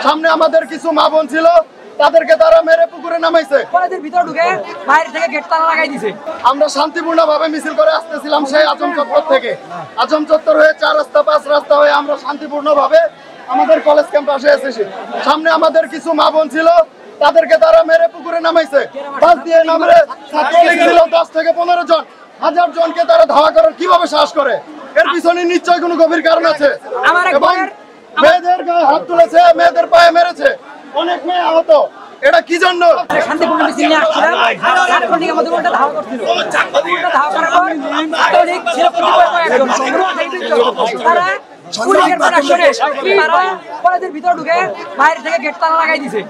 সামনে আমাদের কিছু মা বোন ছিল, তাদেরকে তারা মেরে পুকুরে নামাইছে। কলেজের ভিতর ঢুকে বাইরে থেকে গেট তালা লাগাই দিয়েছে। আমরা শান্তিপূর্ণভাবে মিছিল করে আসতেছিলাম সেই আজম চত্বর থেকে। আজম চত্বর হয়ে 4 রাস্তা 5 রাস্তা হয়ে আমরা শান্তিপূর্ণভাবে আমাদের কলেজ ক্যাম্পাসে এসেছি। সামনে আমাদের কিছু মা বোন ছিল, তাদেরকে তারা মেরে পুকুরে নামাইছে। বাস দিয়ে নামে ছাত্রলীগ ছিল 10 থেকে 15 জন, 1000 জনকে তারা ধাওয়া করার কিভাবে সাহস করে? এর পিছনে নিশ্চয়ই কোনো গভীর কারণ আছে। এবং মেয়েদের গায়ে হাত তুলেছে, মেয়েদের পায়ে মেরেছে, অনেক মেয়ে আহত। এটা কি জন্য? শান্তিপূর্ণ মিছিল নিয়ে আসছিলাম, তারপর থেকে আমাদের উল্টা ধাওয়া করছিল। উল্টা ধাওয়া করার পর ছাত্রলীগ ছিল কয়েকজন, তারা পুলিশের প্রোটেকশনে তারা কলেজের ভিতর ঢুকে বাইরে থেকে গেট তালা লাগাই দিয়েছে।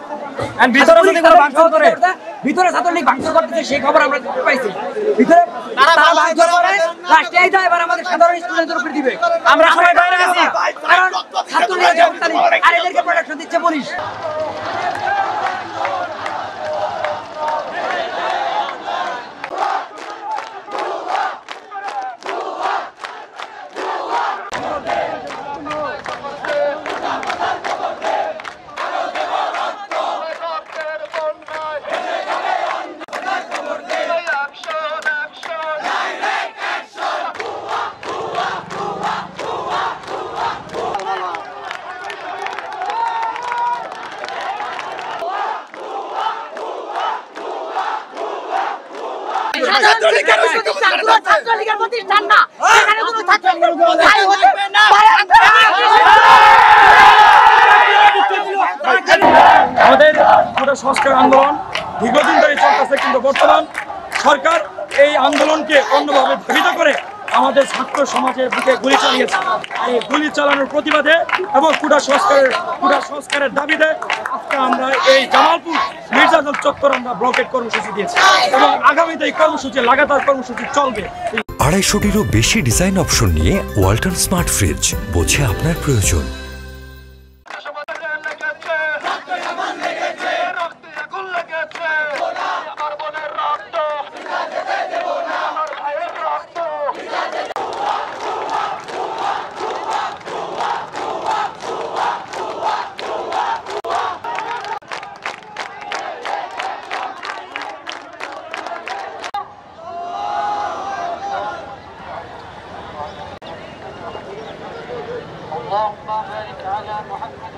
ভিতরে ছাত্রলীগ ভাঙচুর করতেছে, সেই খবর আমরা পাইছি। ভিতরে তারা ভাঙচুর করে লাস্টে এই এবার আমাদের সাধারণ স্টুডেন্টদের উপর দিবে। আমরা সবাই বাইরে আছি, কারণ ছাত্রলীগের আর এদেরকে প্রোটেকশন দিচ্ছে পুলিশ। ছাত্রলীগের প্রতিষ্ঠান না, এখানে কোনো ছাত্রলীগের আমাদের গোটা সংস্কার আন্দোলন দীর্ঘদিন ধরে চলতেছে, কিন্তু বর্তমান সরকার এই আন্দোলনকে অন্যভাবে ধ্বংস করে আমাদের ছাত্র সমাজের বুকে গুলি চালিয়েছে। এই গুলি চালানোর প্রতিবাদে এবং কোটা সংস্কারের দাবিতে আজকে আমরা এই জামালপুর মির্জাপুর চত্বর আমরা ব্লকেট কর্মসূচি দিয়েছি এবং আগামীতে এই কর্মসূচি লাগাতার কর্মসূচি চলবে। 250-টিরও বেশি ডিজাইন অপশন নিয়ে ওয়ালটন স্মার্ট ফ্রিজ, বোঝে আপনার প্রয়োজন। اللهم بارك على محمد